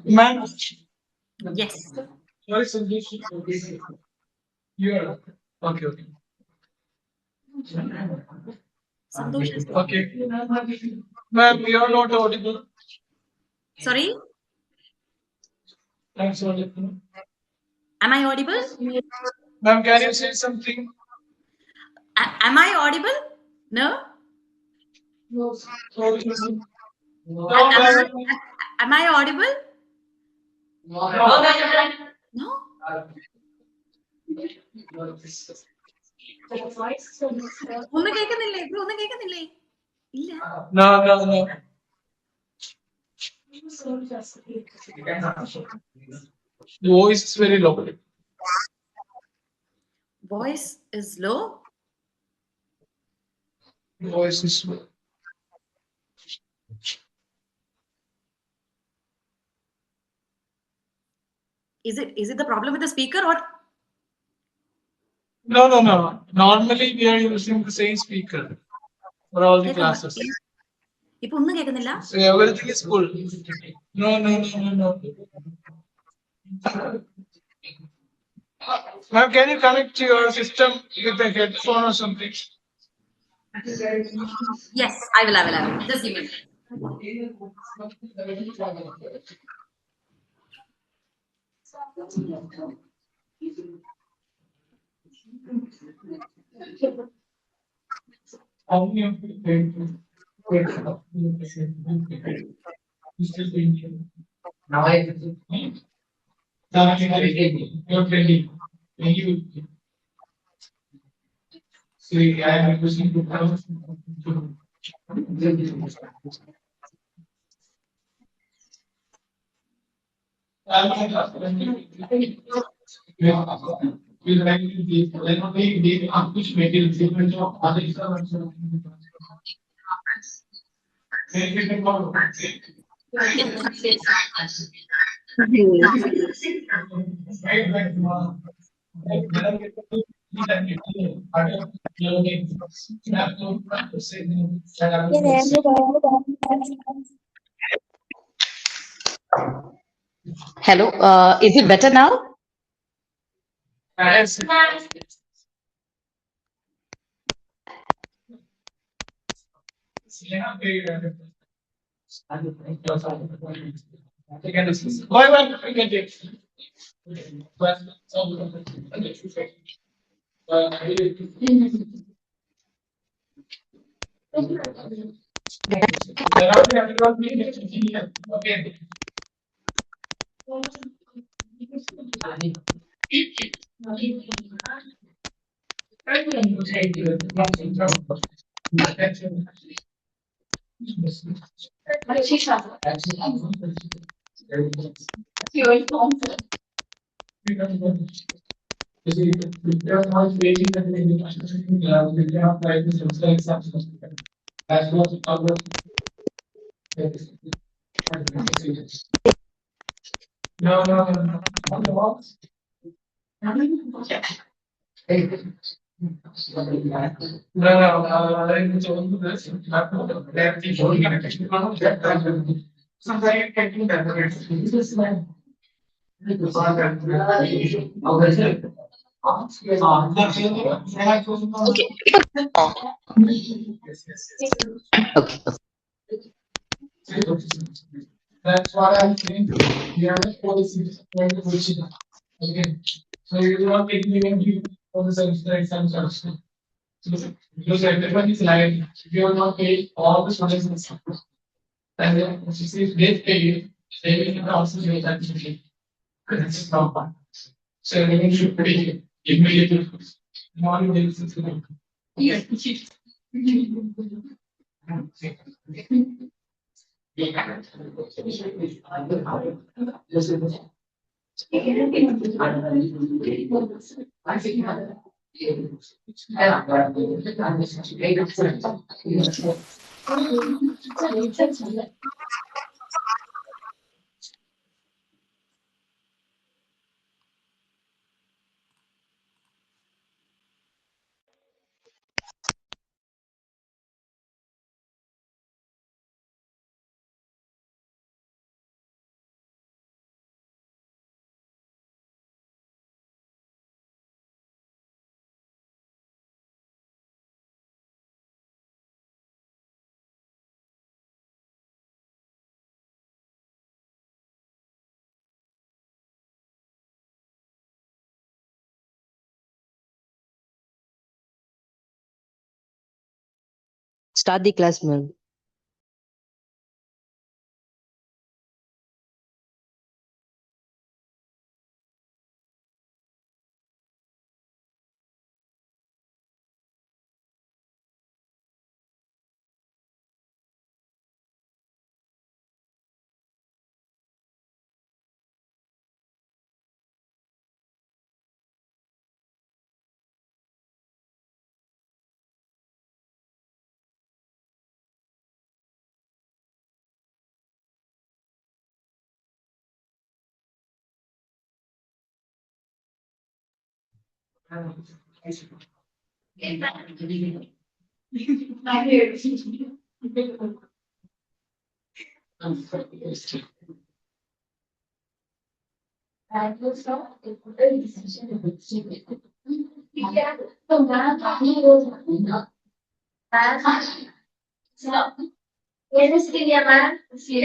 Ma'am, Yes. what is solution? You're okay. Okay. Santosh is Okay. Ma'am, you are not audible. sorry. Thanks for listening. Am I audible? Ma'am, can you say something? Am I audible? No. Sorry. Am, No, I, ma'am. am I audible? No. ഒന്നും കേൾക്കുന്നില്ലേ ഇപ്പൊ ഒന്നും കേൾക്കുന്നില്ലേ ഇല്ല No, no, no. Voice is very low. voice is low. Voice is low. Is it the problem with the speaker or No, no, no. Normally we are using the same speaker for all the classes. ഇപ്പൊ ഒന്നും കേൾക്കുന്നില്ല? So everything is full. No, no, no, no, no. Ma'am, can you connect your system with a headphone or something? Yes, I will. Just give me. Now I you're ready. Thank you. See, I am using to Hello, is it better now? Yes. Why won't we get it? Okay. No, no, no, no. Okay. Okay. That's what I'm saying. We are not policies when the position. Okay. So you do not take me for the semester exams also. Because everyone is like, if you are not paid all the students, and then if they pay you, they will also pay that money. This is not fun. So everyone should pay you immediately. Not immediately. Yeah. start the class, ma'am. ¿Quieres que llamar? Sí.